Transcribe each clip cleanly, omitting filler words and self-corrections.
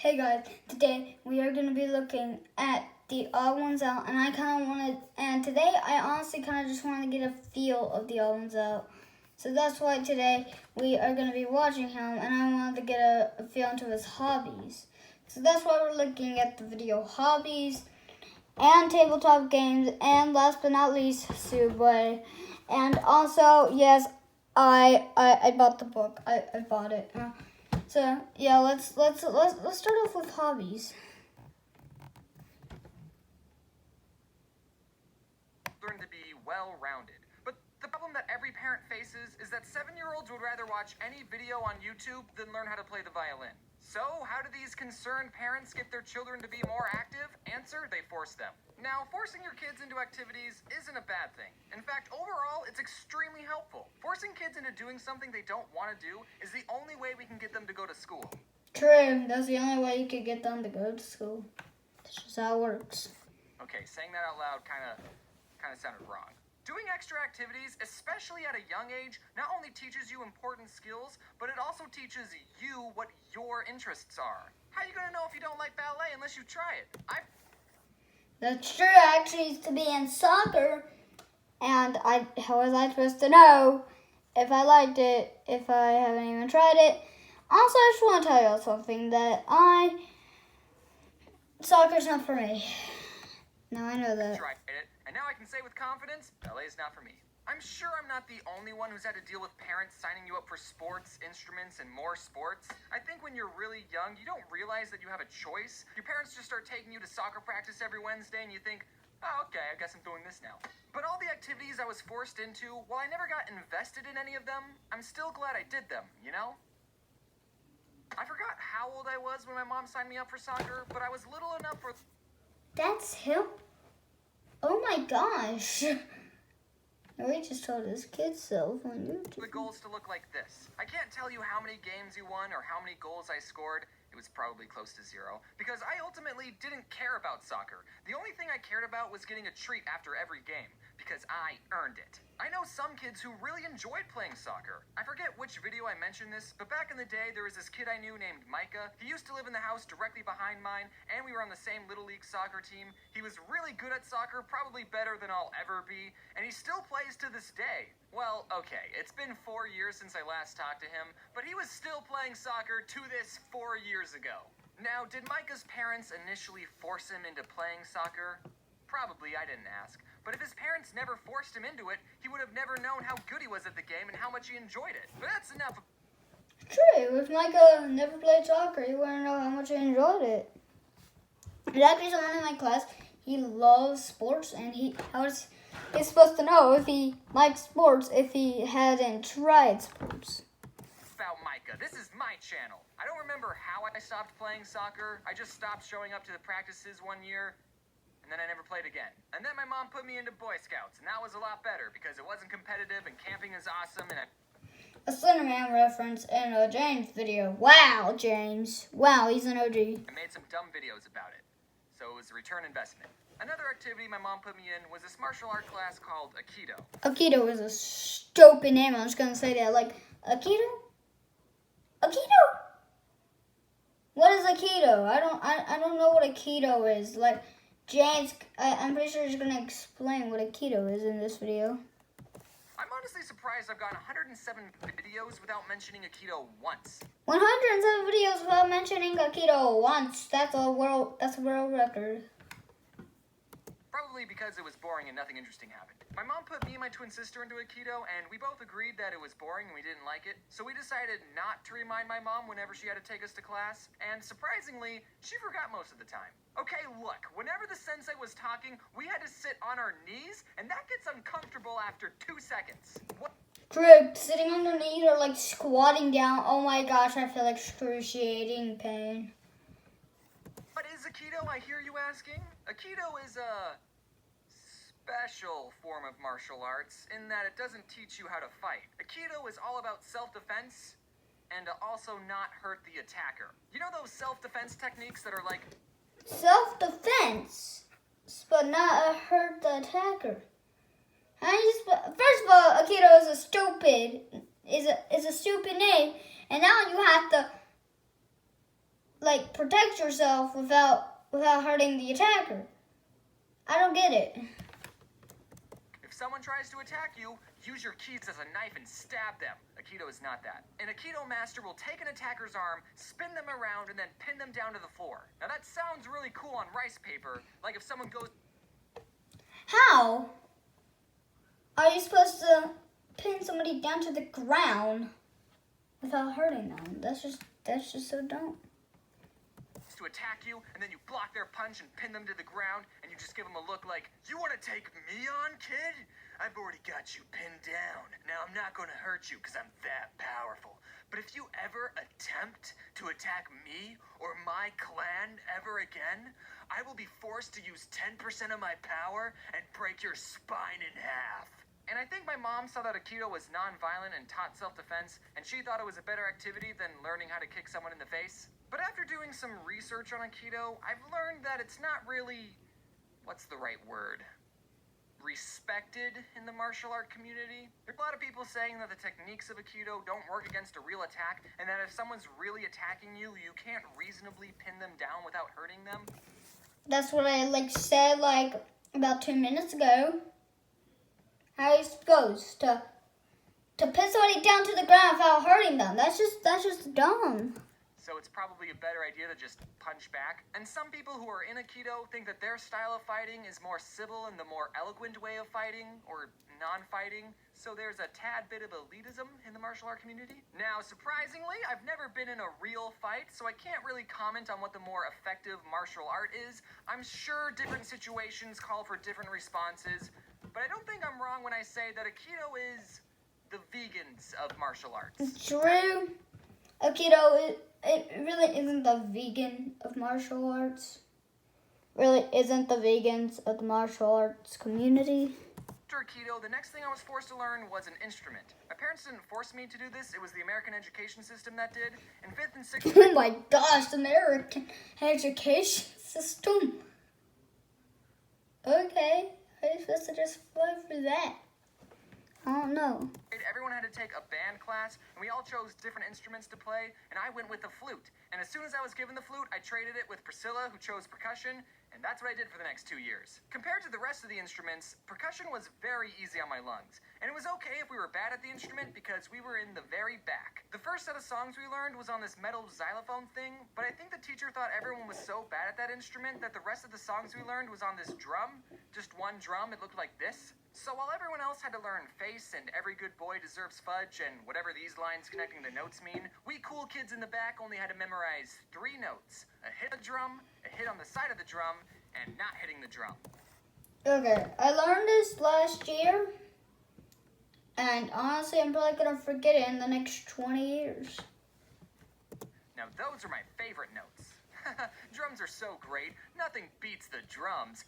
Hey guys, today we are going to be looking at the TheOdd1sOut, and I kind of wanted, and today I honestly kind of just want to get a feel of the TheOdd1sOut. So that's why today we are going to be watching him, and I wanted to get a feel into his hobbies. So that's why we're looking at the video hobbies and tabletop games, and last but not least, Subway. And also, yes, I bought the book. I bought it. So yeah, let's start off with hobbies. Learn to be well-rounded. But the problem that every parent faces is that 7-year-olds would rather watch any video on YouTube than learn how to play the violin. So, how do these concerned parents get their children to be more active? Answer, they force them. Now, forcing your kids into activities isn't a bad thing. In fact, overall, it's extremely helpful. Forcing kids into doing something they don't want to do is the only way we can get them to go to school. True, that's the only way you could get them to go to school. That's just how it works. Okay, saying that out loud kind of sounded wrong. Doing extra activities, especially at a young age, not only teaches you important skills, but it also teaches you what your interests are. How are you going to know if you don't like ballet unless you try it? That's true. I actually used to be in soccer, and how was I supposed to know if I liked it if I haven't even tried it? Also, I just want to tell you something that soccer's not for me. Now I know that. Tried it, and now I can say with confidence, ballet is not for me. I'm sure I'm not the only one who's had to deal with parents signing you up for sports, instruments, and more sports. I think when you're really young, you don't realize that you have a choice. Your parents just start taking you to soccer practice every Wednesday, and you think, oh, okay, I guess I'm doing this now. But all the activities I was forced into, while I never got invested in any of them, I'm still glad I did them, you know? I forgot how old I was when my mom signed me up for soccer, but I was little enough for... That's him? Oh my gosh. We just told his kid self on YouTube. The goals to look like this. I can't tell you how many games you won or how many goals I scored. It was probably close to 0, because I ultimately didn't care about soccer. The only thing I cared about was getting a treat after every game, because I earned it. I know some kids who really enjoyed playing soccer. I forget which video I mentioned this, but back in the day, there was this kid I knew named Micah. He used to live in the house directly behind mine, and we were on the same Little League soccer team. He was really good at soccer, probably better than I'll ever be, and he still plays to this day. Well, okay, it's been 4 years since I last talked to him, but he was still playing soccer to this 4 years ago. Now, did Micah's parents initially force him into playing soccer? Probably, I didn't ask. But if his parents never forced him into it, he would have never known how good he was at the game and how much he enjoyed it. But that's enough. True, if Micah never played soccer, he wouldn't know how much he enjoyed it. There's actually someone in my class, he loves sports, and he's supposed to know if he likes sports if he hadn't tried sports. About Micah, this is my channel. I don't remember how I stopped playing soccer. I just stopped showing up to the practices one year, and then I never played again. And then my mom put me into Boy Scouts, and that was a lot better because it wasn't competitive and camping is awesome. And a Slenderman reference in a James video. Wow, James. Wow, he's an OG. I made some dumb videos about it, so it was a return investment. Another activity my mom put me in was this martial art class called Aikido. Aikido is a stupid name. I'm just gonna say that. Like, Aikido? Aikido? What is Aikido? I don't know what Aikido is. Like, James, I'm pretty sure he's gonna explain what Aikido is in this video. I'm honestly surprised I've gotten 107 videos without mentioning Aikido once. 107 videos without mentioning Aikido once. That's a world record. Probably because it was boring and nothing interesting happened. My mom put me and my twin sister into Aikido, and we both agreed that it was boring and we didn't like it. So we decided not to remind my mom whenever she had to take us to class. And surprisingly, she forgot most of the time. Okay, look, whenever the sensei was talking, we had to sit on our knees, and that gets uncomfortable after 2 seconds. What? True, sitting on your knees or like squatting down. Oh my gosh, I feel excruciating pain. What is Aikido, I hear you asking? Aikido is a special form of martial arts in that it doesn't teach you how to fight. Aikido is all about self-defense and to also not hurt the attacker. You know those self-defense techniques that are like... Self-defense, but not hurt the attacker. First of all, Aikido is a stupid name, and now you have to like protect yourself without hurting the attacker. I don't get it. If someone tries to attack you, use your keys as a knife and stab them. Aikido is not that. An Aikido master will take an attacker's arm, spin them around, and then pin them down to the floor. Now that sounds really cool on rice paper, like if someone goes... How are you supposed to pin somebody down to the ground without hurting them? That's just so dumb. To attack you, and then you block their punch and pin them to the ground, and you just give them a look like, you want to take me on, kid? I've already got you pinned down. Now I'm not going to hurt you because I'm that powerful. But if you ever attempt to attack me or my clan ever again, I will be forced to use 10% of my power and break your spine in half. And I think my mom saw that Aikido was non-violent and taught self-defense, and she thought it was a better activity than learning how to kick someone in the face. But after doing some research on Aikido, I've learned that it's not really, what's the right word, respected in the martial art community. There's a lot of people saying that the techniques of Aikido don't work against a real attack, and that if someone's really attacking you, you can't reasonably pin them down without hurting them. That's what I said about 2 minutes ago. How he goes to pin somebody down to the ground without hurting them. That's just dumb. So it's probably a better idea to just punch back. And some people who are in Aikido think that their style of fighting is more civil and the more eloquent way of fighting, or non-fighting. So there's a tad bit of elitism in the martial art community. Now, surprisingly, I've never been in a real fight, so I can't really comment on what the more effective martial art is. I'm sure different situations call for different responses, but I don't think I'm wrong when I say that Aikido is the vegans of martial arts. True. Aikido, it really isn't the vegan of martial arts. Really isn't the vegans of the martial arts community. After Aikido, the next thing I was forced to learn was an instrument. My parents didn't force me to do this. It was the American education system that did. In 5th and 6th Oh my gosh, the American education system. Okay, how are you supposed to just fly for that? I don't know. Everyone had to take a band class, and we all chose different instruments to play, and I went with the flute. And as soon as I was given the flute, I traded it with Priscilla, who chose percussion, and that's what I did for the next 2 years. Compared to the rest of the instruments, percussion was very easy on my lungs. And it was okay if we were bad at the instrument because we were in the very back. The first set of songs we learned was on this metal xylophone thing, but I think the teacher thought everyone was so bad at that instrument that the rest of the songs we learned was on this drum. Just one drum, it looked like this. So while everyone else had to learn Face and Every Good Boy Deserves Fudge and whatever these lines connecting the notes mean, we cool kids in the back only had to memorize 3 notes. A hit on the drum, a hit on the side of the drum, and not hitting the drum. Okay, I learned this last year, and honestly, I'm probably going to forget it in the next 20 years. Now those are my favorite notes. Drums are so great, nothing beats the drums.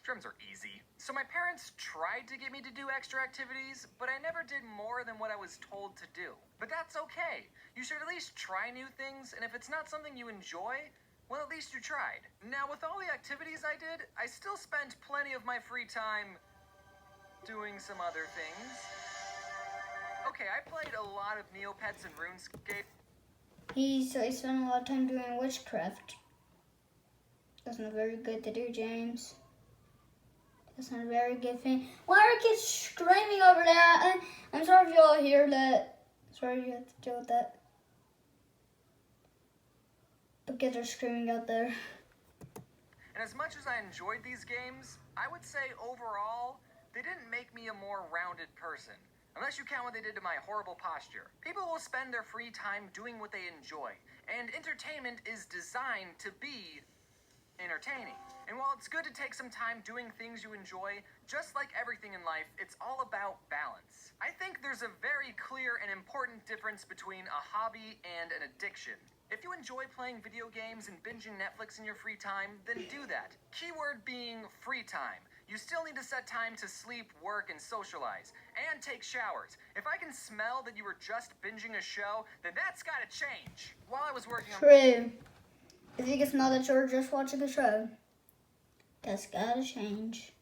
Drums are easy. So my parents tried to get me to do extra activities, but I never did more than what I was told to do. But that's okay. You should at least try new things, and if it's not something you enjoy, well, at least you tried. Now, with all the activities I did, I still spent plenty of my free time doing some other things. Okay, I played a lot of Neopets and RuneScape. He spent a lot of time doing witchcraft. That's not very good to do, James. That's not a very good thing. Why are kids screaming over there? I'm sorry if you all hear that. Sorry you have to deal with that. But kids are screaming out there. And as much as I enjoyed these games, I would say overall, they didn't make me a more rounded person. Unless you count what they did to my horrible posture. People will spend their free time doing what they enjoy. And entertainment is designed to be entertaining. And while it's good to take some time doing things you enjoy, just like everything in life, it's all about balance. I think there's a very clear and important difference between a hobby and an addiction. If you enjoy playing video games and binging Netflix in your free time, then do that. Keyword being free time. You still need to set time to sleep, work, and socialize, and take showers. If I can smell that you were just binging a show, then that's gotta change. While I was working on... True. If you can smell that you're just watching a show, that's gotta change.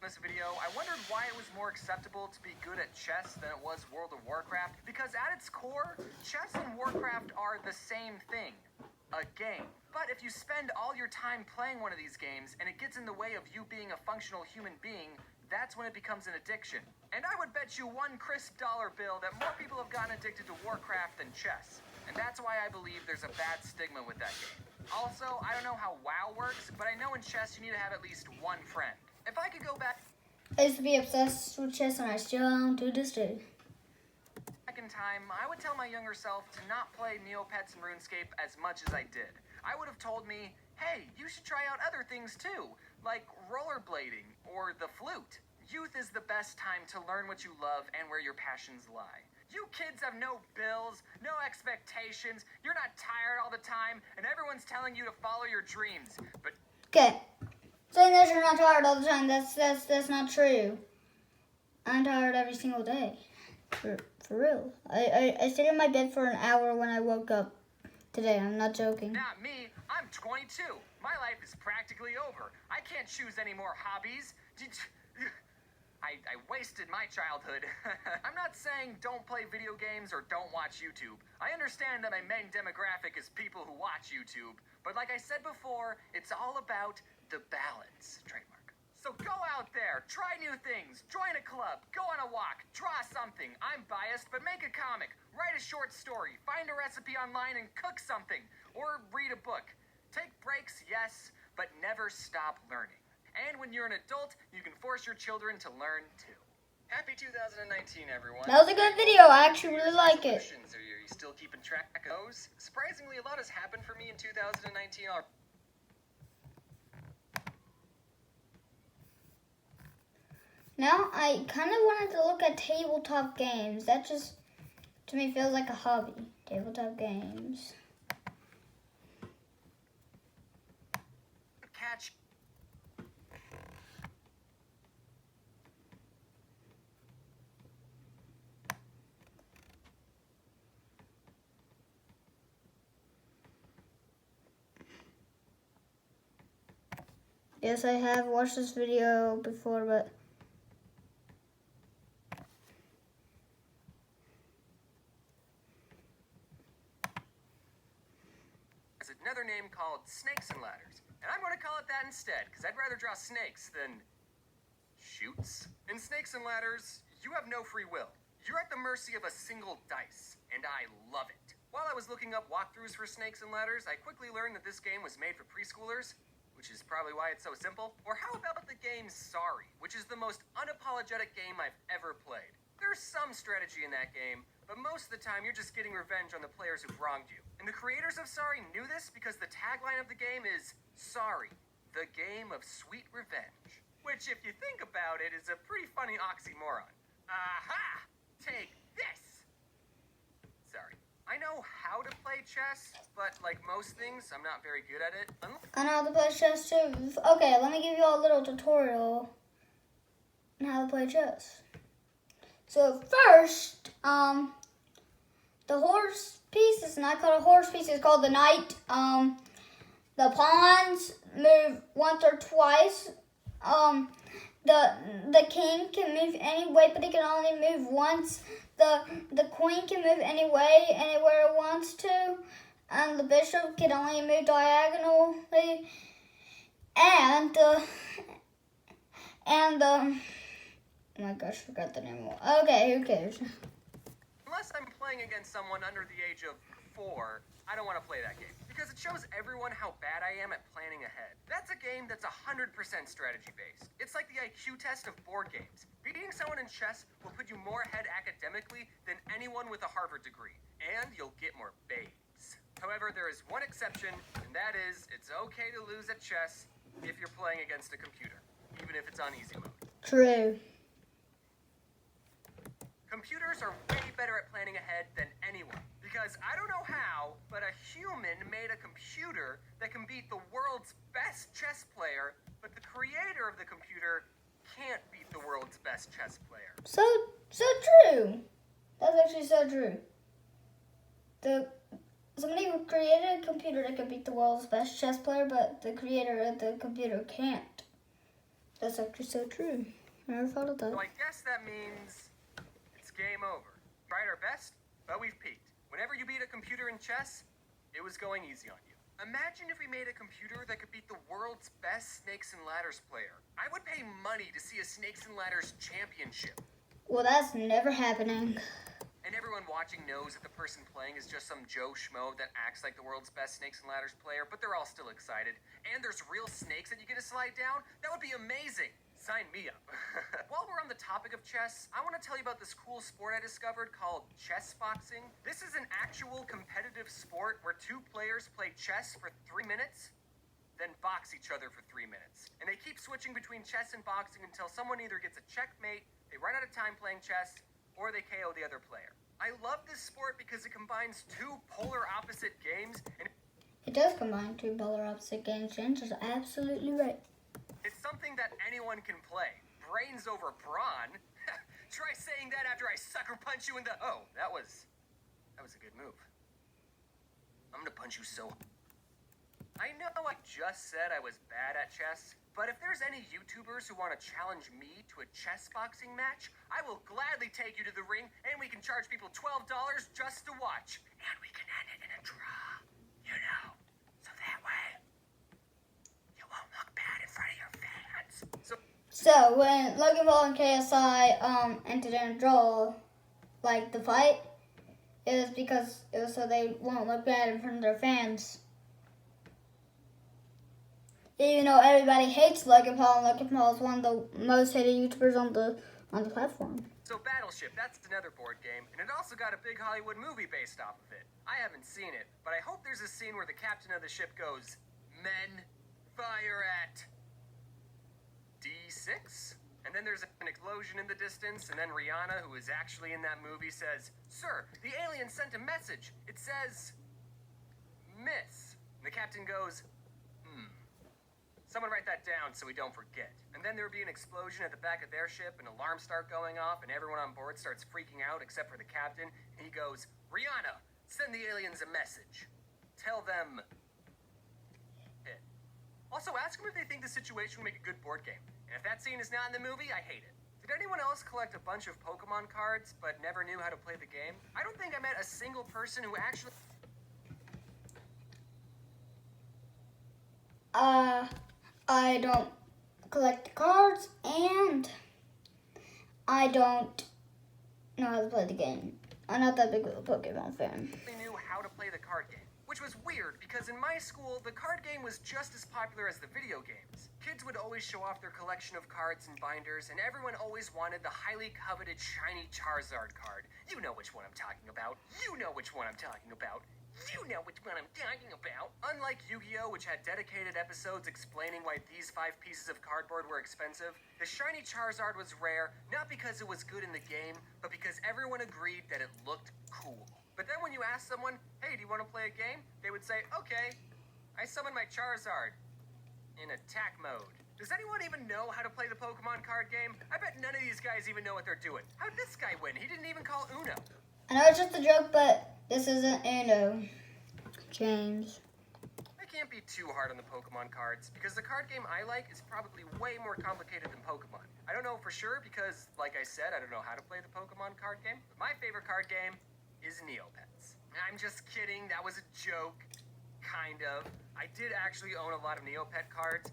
this video, I wondered why it was more acceptable to be good at chess than it was World of Warcraft, because at its core, chess and Warcraft are the same thing, a game. But if you spend all your time playing one of these games and it gets in the way of you being a functional human being, that's when it becomes an addiction. And I would bet you one crisp dollar bill that more people have gotten addicted to Warcraft than chess. And that's why I believe there's a bad stigma with that game. Also, I don't know how WoW works, but I know in chess you need to have at least one friend. If I could go back I used to be obsessed with chess, and I still am to this day. in time, I would tell my younger self to not play Neopets and RuneScape as much as I did. I would have told me, hey, you should try out other things too, like rollerblading or the flute. Youth is the best time to learn what you love and where your passions lie. You kids have no bills, no expectations, you're not tired all the time, and everyone's telling you to follow your dreams. But Okay. Saying that you're not tired all the time, that's not true. I'm tired every single day. For real. I stayed in my bed for an hour when I woke up today. I'm not joking. not me, I'm 22. My life is practically over. I can't choose any more hobbies. I wasted my childhood. I'm not saying don't play video games or don't watch YouTube. I understand that my main demographic is people who watch YouTube. But like I said before, it's all about the balance. Trademark. So go out there, try new things, join a club, go on a walk, draw something. I'm biased, but make a comic, write a short story, find a recipe online and cook something, or read a book. Take breaks, yes, but never stop learning. And when you're an adult, you can force your children to learn too. Happy 2019, everyone. That was a good video. I actually really like it. Are you still keeping track of those? Surprisingly, a lot has happened for me in 2019. Now, I kind of wanted to look at tabletop games. That just, to me, feels like a hobby. Tabletop games. Catch. Yes, I have watched this video before, but There's another name called Snakes and Ladders. And I'm going to call it that instead, because I'd rather draw snakes than shoots. In Snakes and Ladders, you have no free will. You're at the mercy of a single dice, and I love it. While I was looking up walkthroughs for Snakes and Ladders, I quickly learned that this game was made for preschoolers, which is probably why it's so simple. Or how about the game Sorry, which is the most unapologetic game I've ever played. There's some strategy in that game, but most of the time you're just getting revenge on the players who've wronged you. And the creators of Sorry knew this because the tagline of the game is Sorry, the game of sweet revenge. Which, if you think about it, is a pretty funny oxymoron. Aha! Take this! Sorry. I know how to play chess, but like most things, I'm not very good at it. I know how to play chess too. Okay, let me give you all a little tutorial on how to play chess. So first, the horse piece is not called a horse piece, it's called the knight. The pawns move once or twice. The king can move any way, but it can only move once. The queen can move any way, anywhere it wants to. And the bishop can only move diagonally. And oh my gosh, forgot the name. Okay, who cares? Unless I'm playing against someone under the age of 4, I don't want to play that game. Because it shows everyone how bad I am at planning ahead. That's a game that's 100% strategy-based. It's like the IQ test of board games. Beating someone in chess will put you more ahead academically than anyone with a Harvard degree. And you'll get more babes. However, there is one exception, and that is, it's okay to lose at chess if you're playing against a computer, even if it's on easy mode. True. Computers are way better at planning ahead than anyone. Because I don't know how, but a human made a computer that can beat the world's best chess player, but the creator of the computer can't beat the world's best chess player. So true. That's actually so true. Somebody who created a computer that could beat the world's best chess player, but the creator of the computer can't. That's actually so true. I never thought of that. So I guess that means it's game over. Tried our best, but we've peaked. Whenever you beat a computer in chess, it was going easy on you. Imagine if we made a computer that could beat the world's best Snakes and Ladders player. I would pay money to see a Snakes and Ladders championship. Well, that's never happening. And everyone watching knows that the person playing is just some Joe Schmo that acts like the world's best Snakes and Ladders player, but they're all still excited. And there's real snakes that you get to slide down? That would be amazing! Sign me up. While we're on the topic of chess, I want to tell you about this cool sport I discovered called chess boxing. This is an actual competitive sport where two players play chess for 3 minutes, then box each other for 3 minutes. And they keep switching between chess and boxing until someone either gets a checkmate, they run out of time playing chess, or they KO the other player. I love this sport because it combines two polar opposite games, and It does combine two polar opposite games. James is absolutely right. it's something that anyone can play. Brains over brawn? Try saying that after I sucker punch you in the... Oh, that was a good move. I'm gonna punch you so... I know I just said I was bad at chess, but if there's any YouTubers who want to challenge me to a chess boxing match, I will gladly take you to the ring, and we can charge people $12 just to watch. And we can end it in a draw, you know, so that way you won't look bad in front of your fans. So when Logan Paul and KSI entered in a draw, like the fight, it was because it was so they won't look bad in front of their fans. Even though everybody hates Logan Paul, and Logan Paul is one of the most hated YouTubers on the platform. So Battleship, that's another board game, and it also got a big Hollywood movie based off of it. I haven't seen it, but I hope there's a scene where the captain of the ship goes, "Men, fire at D6?" And then there's an explosion in the distance, and then Rihanna, who is actually in that movie, says, "Sir, the alien sent a message. It says, miss." And the captain goes, Someone write that down so we don't forget. And then there would be an explosion at the back of their ship, and alarms start going off, and everyone on board starts freaking out except for the captain. And he goes, "Rihanna, send the aliens a message. Tell them it." Also, ask them if they think the situation would make a good board game. And if that scene is not in the movie, I hate it. Did anyone else collect a bunch of Pokemon cards but never knew how to play the game? I don't think I met a single person who actually... I don't collect cards, and I don't know how to play the game. I'm not that big of a Pokemon fan. knew how to play the card game, which was weird because in my school, the card game was just as popular as the video games. Kids would always show off their collection of cards and binders, and everyone always wanted the highly coveted shiny Charizard card. You know which one I'm talking about. You know which one I'm talking about. You know which one I'm talking about. Unlike Yu-Gi-Oh!, which had dedicated episodes explaining why these 5 pieces of cardboard were expensive, the shiny Charizard was rare, not because it was good in the game, but because everyone agreed that it looked cool. But then when you ask someone, "Hey, do you want to play a game?" they would say, "Okay, I summon my Charizard in attack mode." Does anyone even know how to play the Pokemon card game? I bet none of these guys even know what they're doing. How'd this guy win? He didn't even call Uno. I know it's just a joke, but this isn't Uno, James. I can't be too hard on the Pokemon cards, because the card game I like is probably way more complicated than Pokemon. I don't know for sure because, like I said, I don't know how to play the Pokemon card game, but my favorite card game is Neopets. I'm just kidding, that was a joke. Kind of. I did actually own a lot of Neopet cards.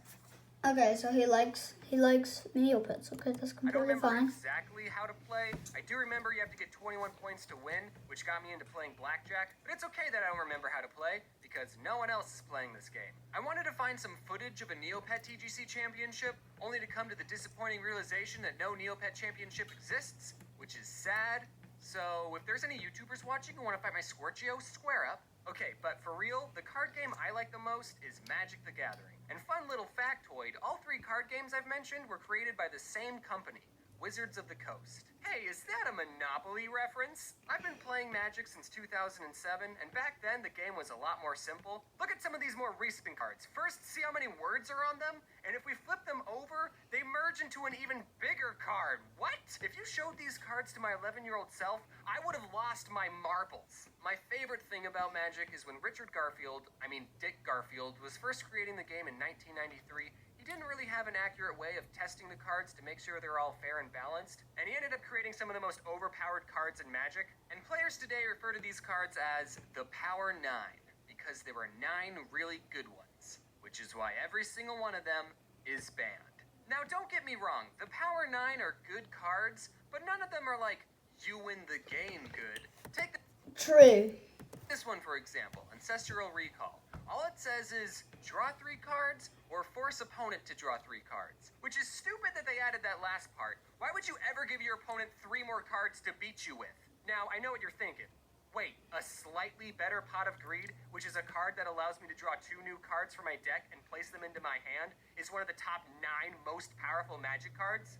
Okay, so he likes Neopets. Okay, that's I don't completely remember fine. exactly how to play. I do remember you have to get 21 points to win, which got me into playing blackjack. But it's okay that I don't remember how to play, because no one else is playing this game. I wanted to find some footage of a Neopet TGC championship, only to come to the disappointing realization that no Neopet championship exists, which is sad. So if there's any YouTubers watching who want to fight my Scorchio, square up. Okay, but for real, the card game I like the most is Magic the Gathering. And fun little factoid, all 3 card games I've mentioned were created by the same company, Wizards of the Coast. Hey, is that a Monopoly reference? I've been playing Magic since 2007, and back then the game was a lot more simple. Look at some of these more recent cards. First, see how many words are on them? And if we flip them over, they merge into an even bigger card. What? If you showed these cards to my 11-year-old self, I would have lost my marbles. My favorite thing about Magic is when Dick Garfield, was first creating the game in 1993, he didn't really have an accurate way of testing the cards to make sure they're all fair and balanced, and he ended up creating some of the most overpowered cards in Magic. And players today refer to these cards as the Power 9, because there were 9 really good ones, which is why every single one of them is banned. Now, don't get me wrong, the Power 9 are good cards, but none of them are like, you win the game good. Take True. this one, for example, Ancestral Recall. All it says is, draw 3 cards, or force opponent to draw 3 cards. Which is stupid that they added that last part. Why would you ever give your opponent 3 more cards to beat you with? Now, I know what you're thinking. Wait, a slightly better Pot of Greed, which is a card that allows me to draw 2 new cards from my deck and place them into my hand, is one of the top 9 most powerful Magic cards?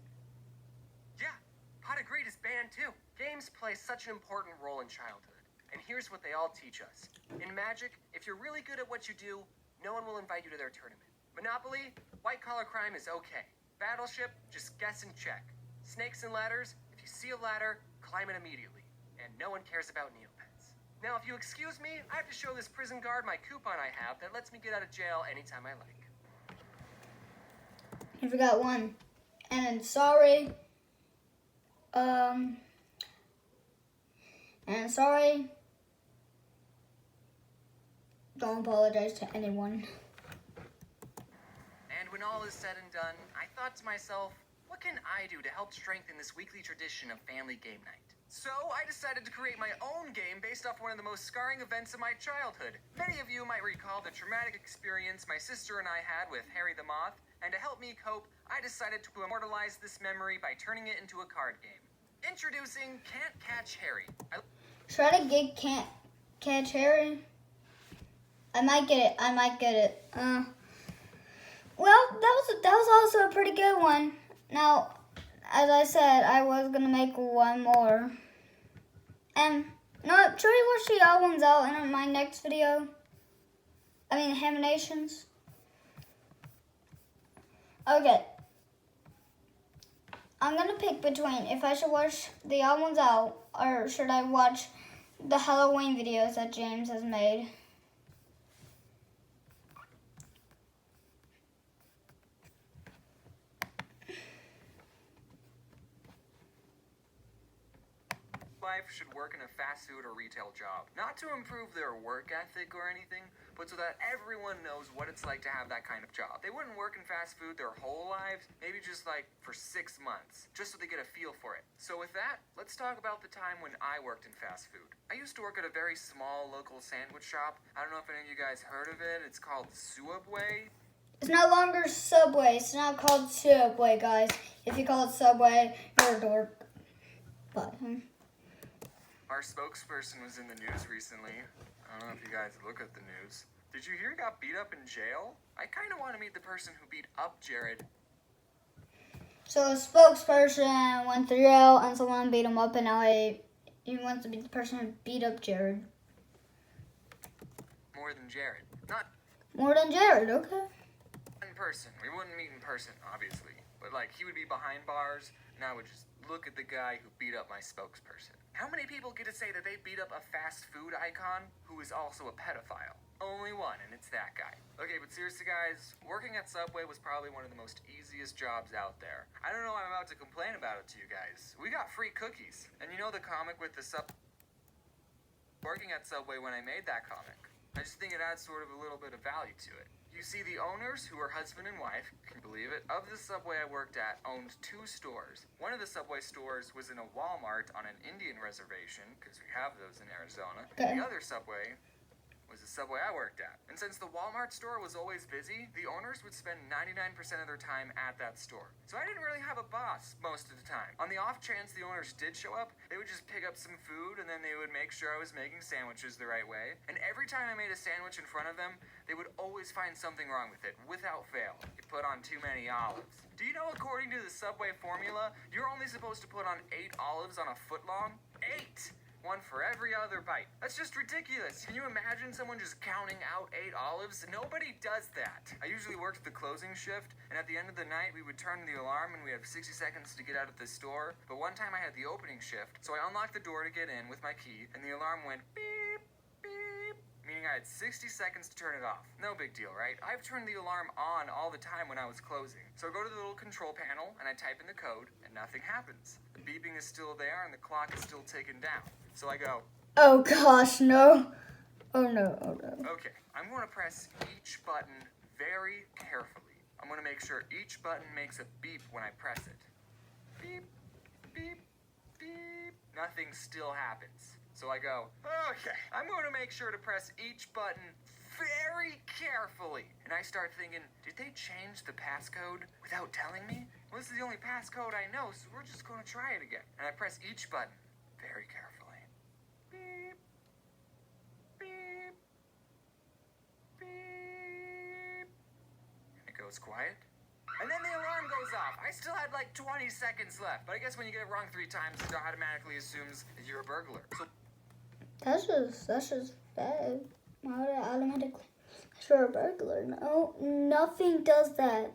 Yeah, Pot of Greed is banned too. Games play such an important role in childhood. And here's what they all teach us. In Magic, if you're really good at what you do, no one will invite you to their tournament. Monopoly, white collar crime is okay. Battleship, just guess and check. Snakes and ladders, if you see a ladder, climb it immediately. And no one cares about Neopets. Now, if you excuse me, I have to show this prison guard my coupon I have that lets me get out of jail anytime I like. You forgot one. And then sorry. And sorry. Don't apologize to anyone. And when all is said and done, I thought to myself, what can I do to help strengthen this weekly tradition of family game night? So I decided to create my own game based off one of the most scarring events of my childhood. Many of you might recall the traumatic experience my sister and I had with Harry the Moth, and to help me cope, I decided to immortalize this memory by turning it into a card game. Introducing Can't Catch Harry. Try to get Can't Catch Harry. I might get it. Well, that was also a pretty good one. Now, as I said, I was gonna make one more. And no, should we watch the TheOdd1sOut in my next video? I mean, Haminations. Okay. I'm gonna pick between if I should watch the TheOdd1sOut or should I watch the Halloween videos that James has made. Life should work in a fast food or retail job. Not to improve their work ethic or anything, but so that everyone knows what it's like to have that kind of job. They wouldn't work in fast food their whole lives, maybe just like for 6 months, just so they get a feel for it. So with that, let's talk about the time when I worked in fast food. I used to work at a very small local sandwich shop. I don't know if any of you guys heard of it. It's called Subway. It's no longer Subway. It's now called Subway, guys. If you call it Subway, you're a dork. But, Our spokesperson was in the news recently. I don't know if you guys look at the news. Did you hear he got beat up in jail? I kind of want to meet the person who beat up Jared. so a spokesperson went through jail and someone beat him up, and now he wants to be the person who beat up Jared. More than Jared. Not More than Jared, okay. in person. We wouldn't meet in person, obviously. But like, he would be behind bars, and I would just look at the guy who beat up my spokesperson. How many people get to say that they beat up a fast food icon who is also a pedophile? Only one, and it's that guy. Okay, but seriously guys, working at Subway was probably one of the most easiest jobs out there. I don't know why I'm about to complain about it to you guys. We got free cookies. And you know the comic with the working at Subway when I made that comic? I just think it adds sort of a little bit of value to it. You see, the owners, who are husband and wife, can you believe it, of the Subway I worked at, owned 2 stores. One of the Subway stores was in a Walmart on an Indian reservation, because we have those in Arizona. Okay. The other Subway was the Subway I worked at. And since the Walmart store was always busy, the owners would spend 99% of their time at that store. So I didn't really have a boss most of the time. On the off chance the owners did show up, they would just pick up some food and then they would make sure I was making sandwiches the right way. And every time I made a sandwich in front of them, they would always find something wrong with it, without fail. You put on too many olives. Do you know, according to the Subway formula, you're only supposed to put on 8 olives on a foot long? 8! One for every other bite. That's just ridiculous. Can you imagine someone just counting out 8 olives? Nobody does that. I usually worked the closing shift, and at the end of the night, we would turn the alarm and we have 60 seconds to get out of the store. But one time I had the opening shift, so I unlocked the door to get in with my key, and the alarm went beep, beep, meaning meaning I had 60 seconds to turn it off. No big deal, right? I've turned the alarm on all the time when I was closing. So I go to the little control panel and I type in the code and nothing happens. The beeping is still there and the clock is still ticking down. So I go, oh gosh, no. Oh no, oh no. okay, I'm going to press each button very carefully. I'm going to make sure each button makes a beep when I press it. Beep, beep, beep. Nothing still happens. So I go, okay, I'm going to make sure to press each button very carefully. And I start thinking, did they change the passcode without telling me? Well, this is the only passcode I know, so we're just going to try it again. And I press each button very carefully. Beep, beep, beep. And it goes quiet. And then the alarm goes off. I still had like 20 seconds left. But I guess when you get it wrong 3 times, it automatically assumes that you're a burglar. So That's just bad. Why would it automatically? You're a burglar. No, nothing does that.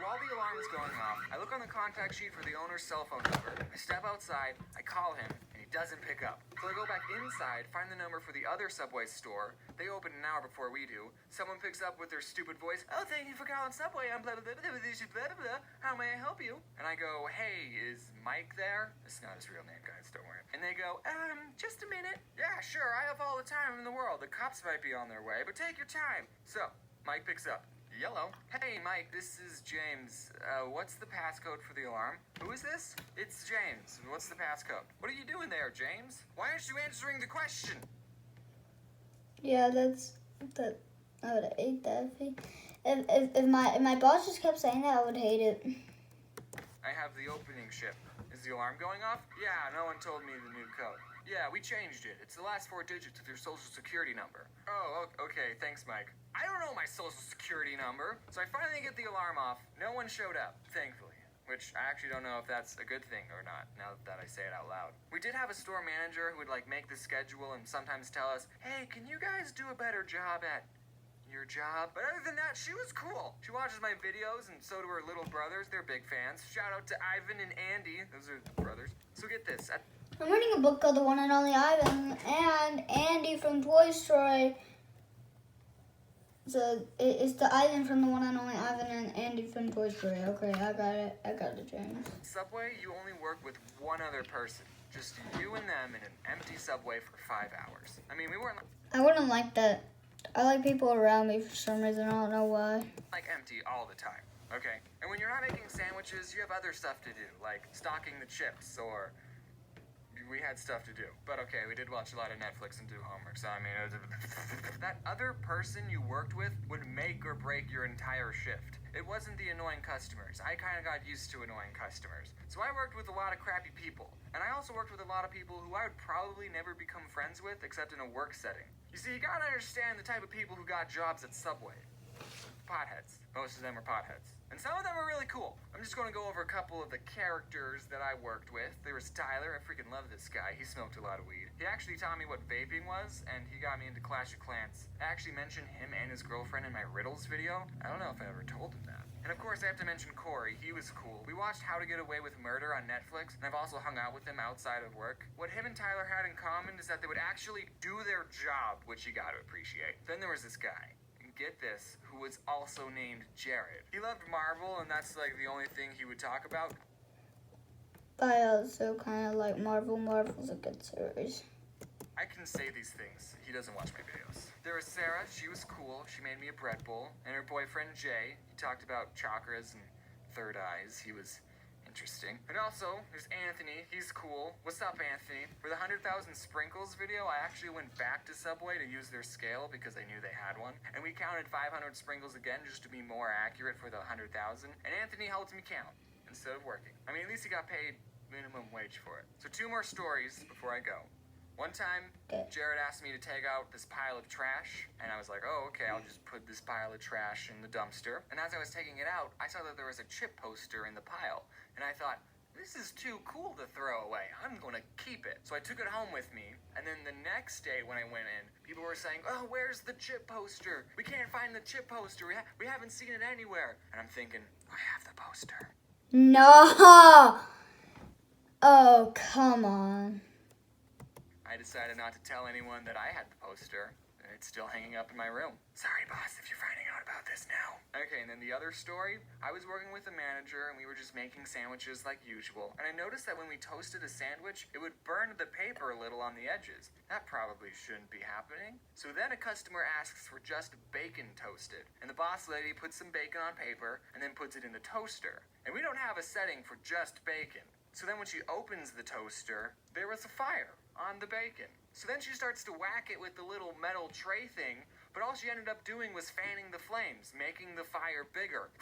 while the alarm is going off, I look on the contact sheet for the owner's cell phone number. I step outside, I call him, and he doesn't pick up. So I go back inside, find the number for the other Subway store. They open an hour before we do. Someone picks up with their stupid voice. Oh, thank you for calling Subway. I'm blah, blah, blah, blah, blah, blah, blah. How may I help you? And I go, hey, is Mike there? It's not his real name, guys, don't worry. And they go, just a minute. Yeah, sure, I have all the time in the world. The cops might be on their way, but take your time. So, Mike picks up. Yellow. Hey, Mike, this is James. What's the passcode for the alarm? Who is this? It's James. What's the passcode? What are you doing there, James? Why aren't you answering the question? Yeah, that. I would hate that. If my boss just kept saying that, I would hate it. I have the opening shift. Is the alarm going off? Yeah, no one told me the new code. Yeah, we changed it. It's the last 4 digits of your social security number. Oh, okay, thanks, Mike. I don't know my social security number. So I finally get the alarm off. No one showed up, thankfully. Which I actually don't know if that's a good thing or not, now that I say it out loud. We did have a store manager who would make the schedule and sometimes tell us, hey, can you guys do a better job at your job? But other than that, she was cool. She watches my videos, and so do her little brothers. They're big fans. Shout out to Ivan and Andy. Those are brothers. So get this. I'm reading a book called The One and Only Ivan, and Andy from Toy Story. So it's the Ivan from The One and Only Ivan and Andy from Toy Story. Okay, I got it, James. Subway, you only work with one other person. Just you and them in an empty subway for 5 hours. I mean, we weren't I wouldn't like that. I like people around me for some reason. I don't know why. empty all the time, okay? And when you're not making sandwiches, you have other stuff to do, like stocking the chips, or we had stuff to do. But okay, we did watch a lot of Netflix and do homework, so I mean, that other person you worked with would make or break your entire shift. It wasn't the annoying customers. I kind of got used to annoying customers. So I worked with a lot of crappy people. And I also worked with a lot of people who I would probably never become friends with except in a work setting. You see, you gotta understand the type of people who got jobs at Subway. Potheads. Most of them are potheads. And some of them are really cool. I'm just going to go over a couple of the characters that I worked with. There was Tyler. I freaking love this guy. He smoked a lot of weed. He actually taught me what vaping was, and he got me into Clash of Clans. I actually mentioned him and his girlfriend in my riddles video. I don't know if I ever told him that. And of course, I have to mention Corey. He was cool. We watched How to Get Away with Murder on Netflix, and I've also hung out with him outside of work. What him and Tyler had in common is that they would actually do their job, which you gotta appreciate. Then there was this guy. Get this, who was also named Jared. He loved Marvel, and that's the only thing he would talk about. I also kind of like Marvel. Marvel's a good series. I can say these things. He doesn't watch my videos. There was Sarah. She was cool. She made me a bread bowl. And her boyfriend, Jay. He talked about chakras and third eyes. He was interesting. And also, there's Anthony. He's cool. What's up, Anthony? For the 100,000 sprinkles video, I actually went back to Subway to use their scale because I knew they had one. And we counted 500 sprinkles again just to be more accurate for the 100,000. And Anthony helped me count instead of working. I mean, at least he got paid minimum wage for it. So 2 more stories before I go. One time, Jared asked me to take out this pile of trash, and I was like, oh, okay, I'll just put this pile of trash in the dumpster. And as I was taking it out, I saw that there was a chip poster in the pile, and I thought, this is too cool to throw away. I'm gonna keep it. So I took it home with me, and then the next day when I went in, people were saying, oh, where's the chip poster? We can't find the chip poster. We haven't seen it anywhere. And I'm thinking, I have the poster. No! Oh, come on. I I decided not to tell anyone that I had the poster. It's still hanging up in my room. Sorry, boss, if you're finding out about this now. Okay, and then the other story, I was working with a manager and we were just making sandwiches like usual. And I noticed that when we toasted a sandwich, it would burn the paper a little on the edges. That probably shouldn't be happening. So then a customer asks for just bacon toasted. And the boss lady puts some bacon on paper and then puts it in the toaster. And we don't have a setting for just bacon. So then when she opens the toaster, there was a fire on the bacon. So then she starts to whack it with the little metal tray thing, but all she ended up doing was fanning the flames, making the fire bigger.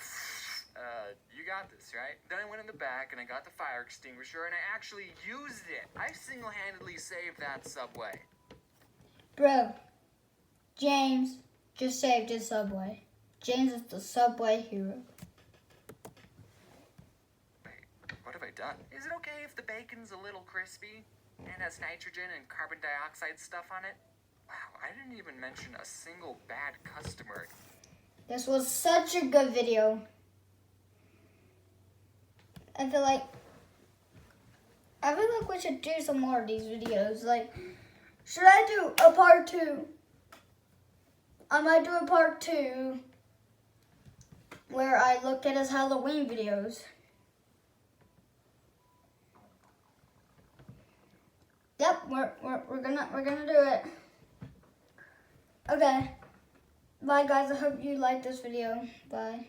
You got this, right? Then I went in the back and I got the fire extinguisher and I actually used it. I single-handedly saved that Subway. Bro, James just saved his Subway. James is the Subway hero. What have I done? Is it okay if the bacon's a little crispy and has nitrogen and carbon dioxide stuff on it? Wow, I didn't even mention a single bad customer. This was such a good video. I feel like we should do some more of these videos. Like, should I do a part 2? I might do a part 2 where I look at his Halloween videos. Yep, we're gonna do it. Okay. Bye guys, I hope you liked this video. Bye.